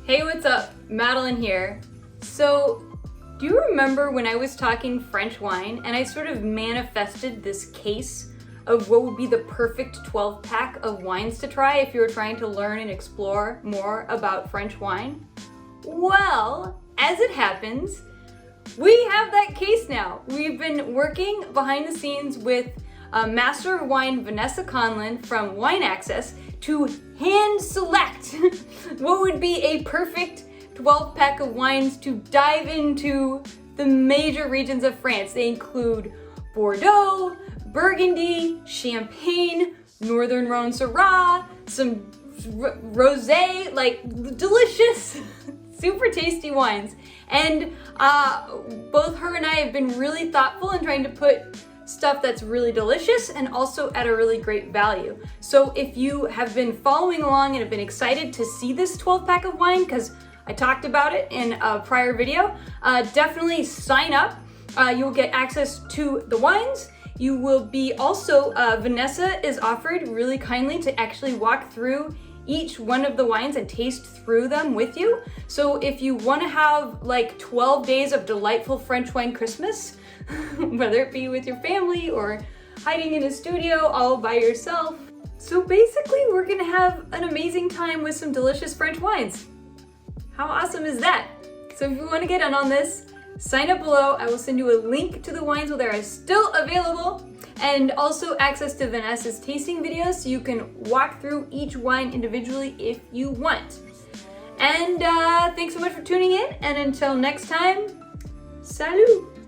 Hey, what's up? Madeline here. So, do you remember when I was talking French wine and I sort of manifested this case of what would be the perfect 12-pack of wines to try if you were trying to learn and explore more about French wine? Well, as it happens, we have that case now. We've been working behind the scenes with Master of Wine Vanessa Conlin from Wine Access to hand select what would be a perfect 12-pack of wines to dive into the major regions of France. They include Bordeaux, Burgundy, Champagne, Northern Rhône, Syrah, some rosé, like delicious, super tasty wines. And both her and I have been really thoughtful in trying to put stuff that's really delicious and also at a really great value. So if you have been following along and have been excited to see this 12-pack of wine, because I talked about it in a prior video, definitely sign up. You'll get access to the wines. You will be also, Vanessa is offered really kindly to actually walk through each one of the wines and taste through them with you. So if you want to have like 12 days of delightful French wine Christmas, whether it be with your family or hiding in a studio all by yourself. So basically, we're gonna have an amazing time with some delicious French wines. How awesome is that? So if you want to get in on this, sign up below. I will send you a link to the wines while they are still available, and also access to Vanessa's tasting videos so you can walk through each wine individually if you want. And thanks so much for tuning in, and until next time, salut!